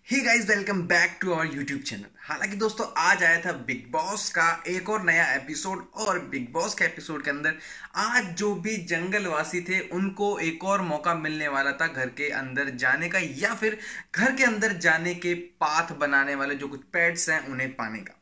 Hey guys, welcome back to our YouTube channel. हालांकि दोस्तों आज आया था बिग बॉस का एक और नया एपिसोड और बिग बॉस के एपिसोड के अंदर आज जो भी जंगलवासी थे उनको एक और मौका मिलने वाला था घर के अंदर जाने का, या फिर घर के अंदर जाने के पाथ बनाने वाले जो कुछ पेट्स हैं उन्हें पाने का।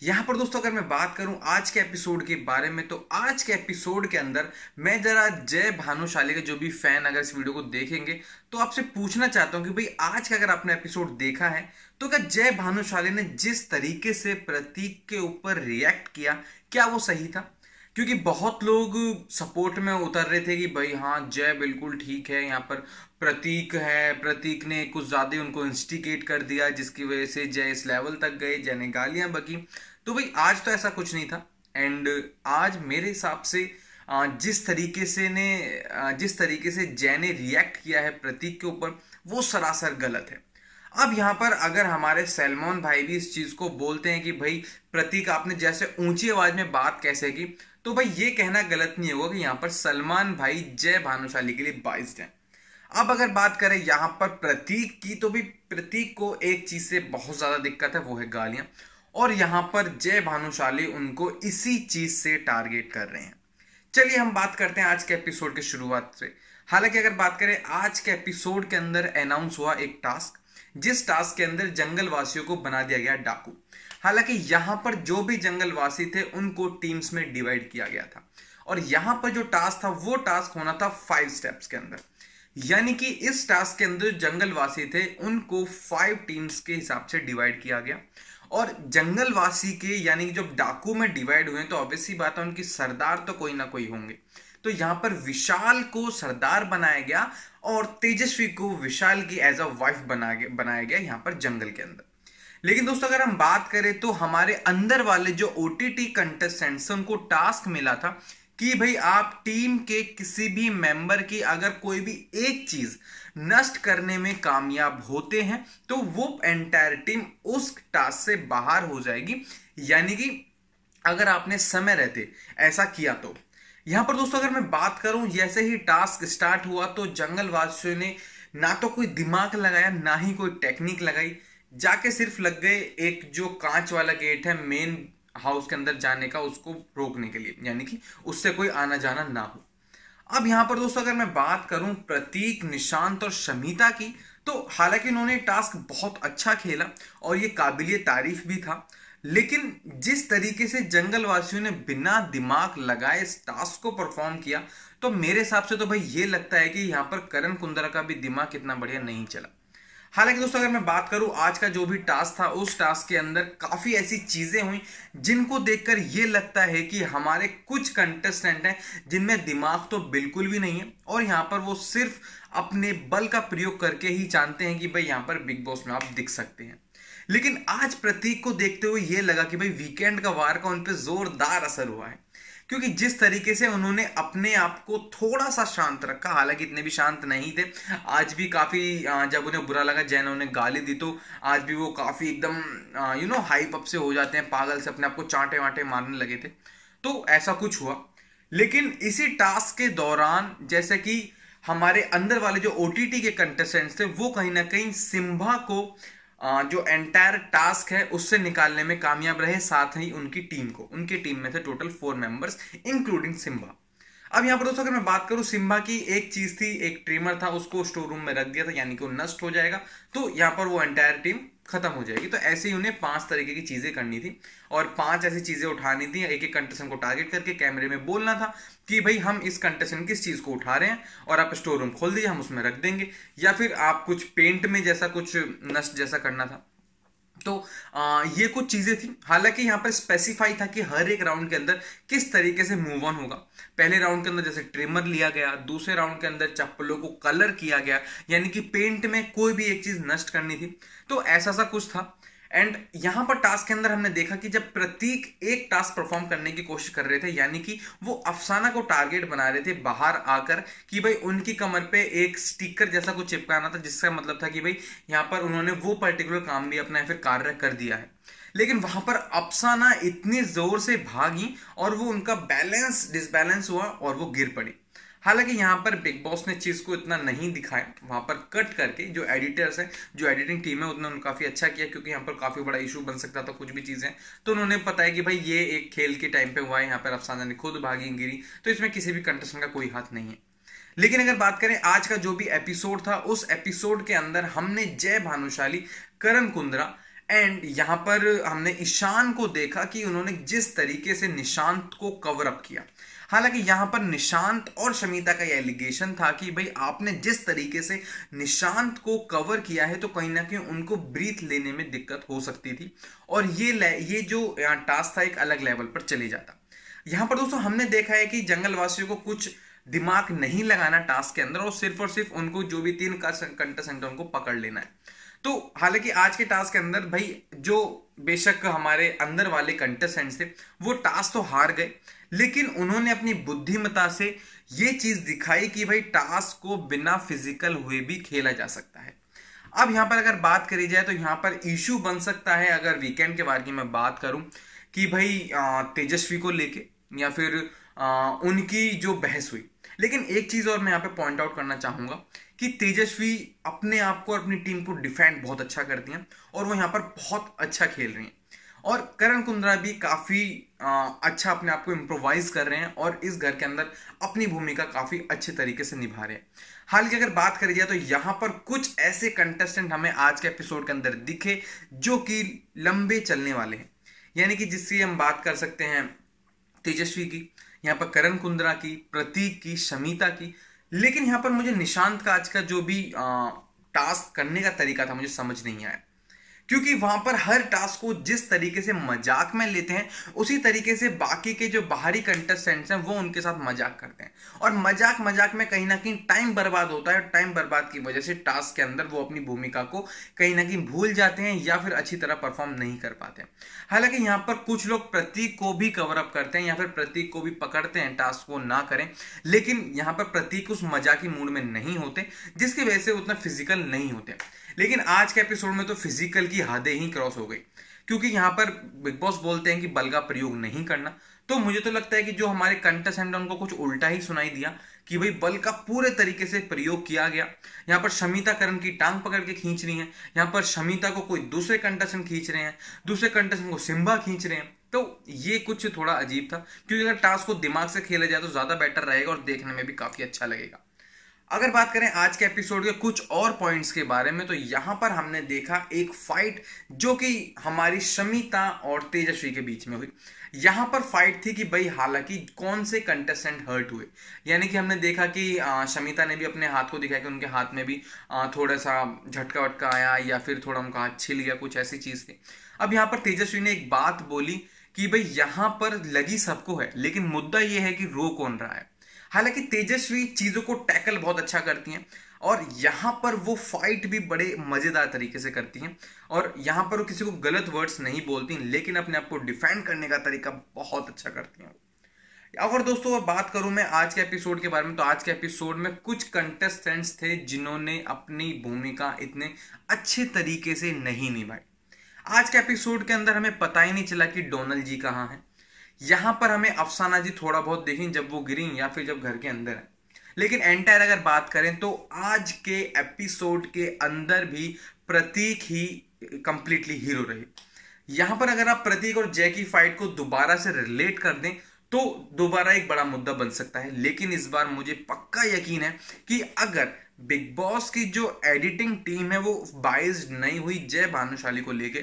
यहां पर दोस्तों अगर मैं बात करूं आज के एपिसोड के बारे में, तो आज के एपिसोड के अंदर मैं जरा जय भानुशाली के जो भी फैन अगर इस वीडियो को देखेंगे तो आपसे पूछना चाहता हूं कि भाई आज का अगर आपने एपिसोड देखा है तो क्या जय भानुशाली ने जिस तरीके से प्रतीक के ऊपर रिएक्ट किया क्या वो सही था? क्योंकि बहुत लोग सपोर्ट में उतर रहे थे कि भाई हाँ जय बिल्कुल ठीक है, यहाँ पर प्रतीक है, प्रतीक ने कुछ ज्यादा उनको इंस्टिगेट कर दिया जिसकी वजह से जय इस लेवल तक गए, जय ने गालियां बकी। तो भाई आज तो ऐसा कुछ नहीं था। एंड आज मेरे हिसाब से जिस तरीके से जय ने रिएक्ट किया है प्रतीक के ऊपर वो सरासर गलत है। अब यहां पर अगर हमारे सलमान भाई भी इस चीज को बोलते हैं कि भाई प्रतीक आपने जैसे ऊंची आवाज में बात कैसे की, तो भाई ये कहना गलत नहीं होगा कि यहां पर सलमान भाई जय भानुशाली के लिए बाइस्ड है। अब अगर बात करें यहां पर प्रतीक की, तो भी प्रतीक को एक चीज से बहुत ज्यादा दिक्कत है, वो है गालियां। और यहां पर जय भानुशाली उनको इसी चीज से टारगेट कर रहे हैं। चलिए हम बात करते हैं आज के एपिसोड की शुरुआत से। हालांकि अगर बात करें आज के एपिसोड के अंदर अनाउंस हुआ एक टास्क, जिस टास्क के अंदर जंगलवासियों को बना दिया गया डाकू। हालांकि यहां पर जो भी जंगलवासी थे उनको टीम्स में डिवाइड किया गया था और यहां पर जो टास्क था वो टास्क होना था 5 स्टेप्स के अंदर। यानी कि इस टास्क के अंदर जंगलवासी थे उनको 5 टीम्स के हिसाब से डिवाइड किया गया। और जंगलवासी के यानी कि जब डाकू में डिवाइड हुए तो ऑब्वियस सी बात है उनकी सरदार तो कोई ना कोई होंगे। तो यहां पर विशाल को सरदार बनाया गया और तेजस्वी को विशाल की एज अ वाइफ बनाया गया यहां पर जंगल के अंदर। लेकिन दोस्तों अगर हम बात करें तो हमारे अंदर वाले जो ओटीटी कंटेस्टेंट्स उनको टास्क मिला था कि भाई आप टीम के किसी भी मेंबर की अगर कोई भी एक चीज नष्ट करने में कामयाब होते हैं तो वो एंटायर टीम उस टास्क से बाहर हो जाएगी। यानी कि अगर आपने समय रहते ऐसा किया तो यहां पर दोस्तों अगर मैं बात करूं जैसे ही टास्क स्टार्ट हुआ तो जंगलवासियों ने ना तो कोई दिमाग लगाया ना ही कोई टेक्निक लगाई, जाके सिर्फ लग गए एक जो कांच वाला गेट है मेन हाउस के अंदर जाने का उसको रोकने के लिए, यानी कि उससे कोई आना जाना ना हो। अब यहां पर दोस्तों अगर मैं बात करूं प्रतीक, निशांत और शमिता की, तो हालांकि उन्होंने टास्क बहुत अच्छा खेला और ये काबिलिय तारीफ भी था, लेकिन जिस तरीके से जंगलवासियों ने बिना दिमाग लगाए इस टास्क को परफॉर्म किया तो मेरे हिसाब से तो भाई ये लगता है कि यहां पर करण कुंद्रा का भी दिमाग इतना बढ़िया नहीं चला। हालांकि दोस्तों अगर मैं बात करूं आज का जो भी टास्क था उस टास्क के अंदर काफी ऐसी चीजें हुई जिनको देखकर ये लगता है कि हमारे कुछ कंटेस्टेंट हैं जिनमें दिमाग तो बिल्कुल भी नहीं है और यहां पर वो सिर्फ अपने बल का प्रयोग करके ही जानते हैं कि भाई यहां पर बिग बॉस में आप दिख सकते हैं। लेकिन आज प्रतीक को देखते हुए ये लगा कि भाई वीकेंड का वार का उन पर जोरदार असर हुआ है, क्योंकि जिस तरीके से उन्होंने अपने आप को थोड़ा सा शांत रखा, हालांकि इतने भी शांत नहीं थे। आज भी काफी जब उन्हें बुरा लगा जैन उन्हें गाली दी तो आज भी वो काफी एकदम हाइप अप से हो जाते हैं, पागल से अपने आप को चांटे वांटे मारने लगे थे। तो ऐसा कुछ हुआ। लेकिन इसी टास्क के दौरान जैसे कि हमारे अंदर वाले जो ओटीटी के कंटेस्टेंट्स थे वो कहीं ना कहीं सिम्बा को जो एंटायर टास्क है उससे निकालने में कामयाब रहे, साथ ही उनकी टीम में थे टोटल 4 मेंबर्स इंक्लूडिंग सिम्बा। अब यहां पर दोस्तों अगर मैं बात करूं सिम्बा की, एक चीज थी, एक ट्रिमर था, उसको स्टोर रूम में रख दिया था यानी कि वो नष्ट हो जाएगा तो यहां पर वो एंटायर टीम खत्म हो जाएगी। तो ऐसे ही उन्हें 5 तरीके की चीजें करनी थी और 5 ऐसी चीजें उठानी थी, एक एक कंटेस्टेंट को टारगेट करके कैमरे में बोलना था कि भाई हम इस कंटेस्टेंट किस चीज को उठा रहे हैं और आप स्टोर रूम खोल दीजिए हम उसमें रख देंगे, या फिर आप कुछ पेंट में जैसा कुछ नष्ट जैसा करना था। तो ये कुछ चीजें थी। हालांकि यहां पर स्पेसिफाई था कि हर एक राउंड के अंदर किस तरीके से मूव ऑन होगा। पहले राउंड के अंदर जैसे ट्रिमर लिया गया, दूसरे राउंड के अंदर चप्पलों को कलर किया गया, यानी कि पेंट में कोई भी एक चीज नष्ट करनी थी। तो ऐसा सा कुछ था। एंड यहां पर टास्क के अंदर हमने देखा कि जब प्रतीक एक टास्क परफॉर्म करने की कोशिश कर रहे थे, यानी कि वो अफसाना को टारगेट बना रहे थे बाहर आकर कि भाई उनकी कमर पे एक स्टिकर जैसा कुछ चिपकाना था, जिसका मतलब था कि भाई यहां पर उन्होंने वो पर्टिकुलर काम भी अपना फिर कार्य कर दिया है। लेकिन वहां पर अफसाना इतनी जोर से भागी और वो उनका बैलेंस डिसबैलेंस हुआ और वो गिर पड़ी। हालांकि यहाँ पर बिग बॉस ने चीज को इतना नहीं दिखाया, वहां पर कट करके जो एडिटर्स हैं, जो एडिटिंग टीम है, उन्होंने काफी अच्छा किया, क्योंकि यहाँ पर काफी बड़ा इशू बन सकता था कुछ भी चीजें। तो उन्होंने बताया कि भाई ये एक खेल के टाइम पे हुआ है, यहाँ पर अफसाना ने खुद भागी गिरी, तो इसमें किसी भी कंटेस्टेंट का कोई हाथ नहीं है। लेकिन अगर बात करें आज का जो भी एपिसोड था, उस एपिसोड के अंदर हमने जय भानुशाली, करण कुंद्रा एंड यहां पर हमने ईशान को देखा कि उन्होंने जिस तरीके से निशांत को कवर अप किया। हालांकि यहां पर निशांत और शमिता का यह एलिगेशन था कि भाई आपने जिस तरीके से निशांत को कवर किया है तो कहीं ना कहीं उनको ब्रीथ लेने में दिक्कत हो सकती थी, और ये जो टास्क था एक अलग लेवल पर चले जाता। यहां पर दोस्तों हमने देखा है कि जंगलवासियों को कुछ दिमाग नहीं लगाना टास्क के अंदर, और सिर्फ उनको जो भी 3 कंटेस्टेंट उनको पकड़ लेना है। तो हालांकि आज के टास्क के अंदर भाई जो बेशक हमारे अंदर वाले कंटेस्टेंट्स थे वो टास्क तो हार गए, लेकिन उन्होंने अपनी बुद्धिमत्ता से ये चीज दिखाई कि भाई टास्क को बिना फिजिकल हुए भी खेला जा सकता है। अब यहां पर अगर बात करी जाए तो यहां पर इशू बन सकता है, अगर वीकेंड के बारे में मैं बात करूं, कि भाई तेजस्वी को लेके या फिर उनकी जो बहस हुई। लेकिन एक चीज और मैं यहां पे पॉइंट आउट करना चाहूंगा कि तेजस्वी अपने आप को और अपनी टीम को डिफेंड बहुत अच्छा करती हैं, और वो यहां पर बहुत अच्छा खेल रही हैं। और करण कुंद्रा भी काफी अच्छा अपने आप को इम्प्रोवाइज कर रहे हैं, और इस घर के अंदर अपनी भूमिका काफी अच्छे तरीके से निभा रहे हैं। हालांकि अगर बात करी जाए तो यहां पर कुछ ऐसे कंटेस्टेंट हमें आज के एपिसोड के अंदर दिखे जो कि लंबे चलने वाले हैं, यानी कि जिससे हम बात कर सकते हैं तेजस्वी की, यहाँ पर करण कुंद्रा की, प्रतीक की, शमिता की। लेकिन यहाँ पर मुझे निशांत का आज का जो भी टास्क करने का तरीका था मुझे समझ नहीं आया, क्योंकि वहां पर हर टास्क को जिस तरीके से मजाक में लेते हैं उसी तरीके से बाकी के जो बाहरी कंटेस्टेंट्स हैं वो उनके साथ मजाक करते हैं, और मजाक में कहीं ना कहीं टाइम बर्बाद होता है। टाइम बर्बाद की वजह से टास्क के अंदर वो अपनी भूमिका को कहीं ना कहीं भूल जाते हैं या फिर अच्छी तरह परफॉर्म नहीं कर पाते। हालांकि यहाँ पर कुछ लोग प्रतीक को भी कवर अप करते हैं या फिर प्रतीक को भी पकड़ते हैं टास्क को ना करें, लेकिन यहाँ पर प्रतीक उस मजाकी मूड में नहीं होते, जिसकी वजह से उतना फिजिकल नहीं होते। लेकिन आज के एपिसोड में तो फिजिकल की हदें ही क्रॉस हो गई, क्योंकि यहां पर बिग बॉस बोलते हैं कि बल का प्रयोग नहीं करना। तो मुझे तो लगता है कि जो हमारे कंटेस्टेंट उनको कुछ उल्टा ही सुनाई दिया कि भाई बल का पूरे तरीके से प्रयोग किया गया। यहां पर शमिता करण की टांग पकड़ के खींच रही है, यहां पर शमिता को कोई दूसरे कंटेस्टेंट खींच रहे हैं, दूसरे कंटेस्टेंट को सिम्बा खींच रहे हैं। तो ये कुछ थोड़ा अजीब था, क्योंकि अगर टास्क को दिमाग से खेला जाए तो ज्यादा बेटर रहेगा और देखने में भी काफी अच्छा लगेगा। अगर बात करें आज के एपिसोड के कुछ और पॉइंट्स के बारे में, तो यहां पर हमने देखा एक फाइट जो कि हमारी शमिता और तेजस्वी के बीच में हुई। यहां पर फाइट थी कि भाई हालांकि कौन से कंटेस्टेंट हर्ट हुए, यानी कि हमने देखा कि शमिता ने भी अपने हाथ को दिखाया कि उनके हाथ में भी थोड़ा सा झटका वटका आया या फिर थोड़ा उनका हाथ छिल गया, कुछ ऐसी चीज थी। अब यहाँ पर तेजस्वी ने एक बात बोली कि भाई यहां पर लगी सबको है, लेकिन मुद्दा यह है कि रो कौन रहा है। हालांकि तेजस्वी चीजों को टैकल बहुत अच्छा करती हैं, और यहां पर वो फाइट भी बड़े मजेदार तरीके से करती हैं, और यहां पर वो किसी को गलत वर्ड्स नहीं बोलती, लेकिन अपने आप को डिफेंड करने का तरीका बहुत अच्छा करती हैं। अगर दोस्तों बात करूं मैं आज के एपिसोड के बारे में, तो आज के एपिसोड में कुछ कंटेस्टेंट्स थे जिन्होंने अपनी भूमिका इतने अच्छे तरीके से नहीं निभाई। आज के एपिसोड के अंदर हमें पता ही नहीं चला कि डोनल जी कहां है। यहां पर हमें अफसाना जी थोड़ा बहुत देखें जब वो गिरी या फिर जब घर के अंदर है, लेकिन एंटायर अगर बात करें तो आज के एपिसोड के अंदर भी प्रतीक ही कंप्लीटली हीरो रहे। यहां पर अगर आप प्रतीक और जय की फाइट को दोबारा से रिलेट कर दें तो दोबारा एक बड़ा मुद्दा बन सकता है, लेकिन इस बार मुझे पक्का यकीन है कि अगर बिग बॉस की जो एडिटिंग टीम है वो बाइज्ड नहीं हुई जय भानुशाली को लेके,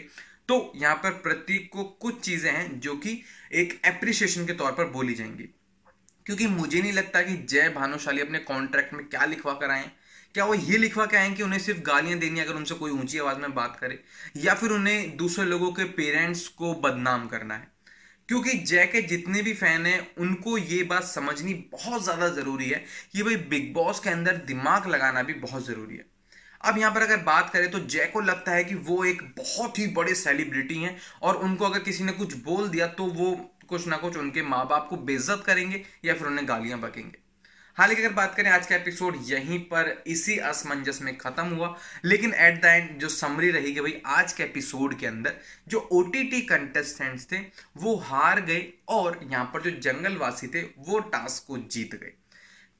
तो यहां पर प्रतीक को कुछ चीजें हैं जो कि एक एप्रिसिएशन के तौर पर बोली जाएंगी। क्योंकि मुझे नहीं लगता कि जय भानुशाली अपने कॉन्ट्रैक्ट में क्या लिखवा कर आए, क्या वो ये लिखवा के आए कि उन्हें सिर्फ गालियां देनी अगर उनसे कोई ऊंची आवाज में बात करे, या फिर उन्हें दूसरे लोगों के पेरेंट्स को बदनाम करना है। क्योंकि जय के जितने भी फैन हैं उनको ये बात समझनी बहुत ज्यादा जरूरी है कि भाई बिग बॉस के अंदर दिमाग लगाना भी बहुत जरूरी है। अब यहां पर अगर बात करें तो जय को लगता है कि वो एक बहुत ही बड़े सेलिब्रिटी हैं, और उनको अगर किसी ने कुछ बोल दिया तो वो कुछ ना कुछ उनके माँ बाप को बेइज्जत करेंगे या फिर उन्हें गालियां बकेंगे। हालांकि अगर बात करें आज का एपिसोड यहीं पर इसी असमंजस में खत्म हुआ, लेकिन एट द एंड जो समरी रही कि भाई आज के एपिसोड के अंदर जो ओटीटी कंटेस्टेंट्स थे वो हार गए, और यहां पर जो जंगलवासी थे वो टास्क को जीत गए।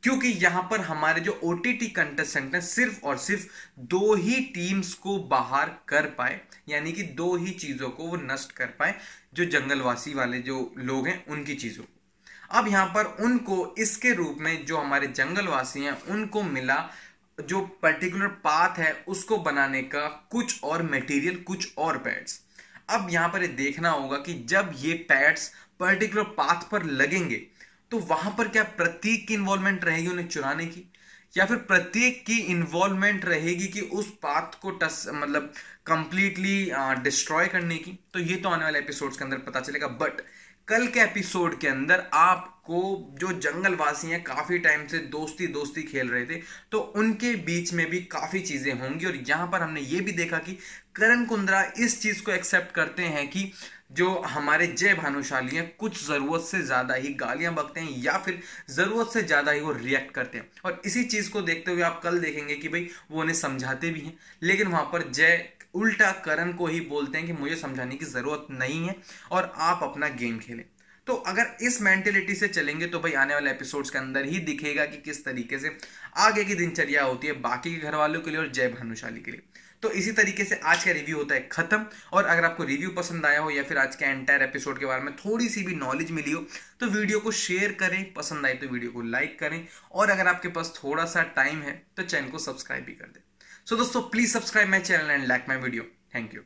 क्योंकि यहां पर हमारे जो ओटीटी कंटेस्टेंट हैं सिर्फ और सिर्फ दो ही टीम्स को बाहर कर पाए, यानी कि दो ही चीजों को वो नष्ट कर पाए, जो जंगलवासी वाले जो लोग हैं उनकी चीजों को। अब यहां पर उनको इसके रूप में जो हमारे जंगलवासी हैं उनको मिला जो पर्टिकुलर पाथ है उसको बनाने का कुछ और मटेरियल, कुछ और पैड्स। अब यहां पर ये देखना होगा कि जब ये पैड्स पर्टिकुलर पाथ पर लगेंगे तो वहां पर क्या प्रतीक की इन्वॉल्वमेंट रहेगी उन्हें चुराने की, या फिर प्रत्येक की इन्वॉल्वमेंट रहेगी कि उस पाथ को टच मतलब कंप्लीटली डिस्ट्रॉय करने की। तो ये तो आने वाले एपिसोड्स के अंदर पता चलेगा। बट कल के एपिसोड के अंदर आपको जो जंगलवासी हैं काफी टाइम से दोस्ती दोस्ती खेल रहे थे, तो उनके बीच में भी काफी चीजें होंगी। और यहां पर हमने ये भी देखा कि करण कुंद्रा इस चीज को एक्सेप्ट करते हैं कि जो हमारे जय भानुशाली हैं कुछ जरूरत से ज्यादा ही गालियां बकते हैं या फिर जरूरत से ज्यादा ही वो रिएक्ट करते हैं। और इसी चीज को देखते हुए आप कल देखेंगे कि भाई वो उन्हें समझाते भी हैं, लेकिन वहां पर जय उल्टा करण को ही बोलते हैं कि मुझे समझाने की जरूरत नहीं है और आप अपना गेम खेलें। तो अगर इस मेंटेलिटी से चलेंगे तो भाई आने वाले एपिसोड्स के अंदर ही दिखेगा कि किस तरीके से आगे की दिनचर्या होती है बाकी के घर वालों के लिए और जय भानुशाली के लिए। तो इसी तरीके से आज का रिव्यू होता है खत्म। और अगर आपको रिव्यू पसंद आया हो या फिर आज के एंटायर एपिसोड के बारे में थोड़ी सी भी नॉलेज मिली हो तो वीडियो को शेयर करें, पसंद आए तो वीडियो को लाइक करें, और अगर आपके पास थोड़ा सा टाइम है तो चैनल को सब्सक्राइब भी कर दें। सो दोस्तों please subscribe my channel and like my video. Thank you.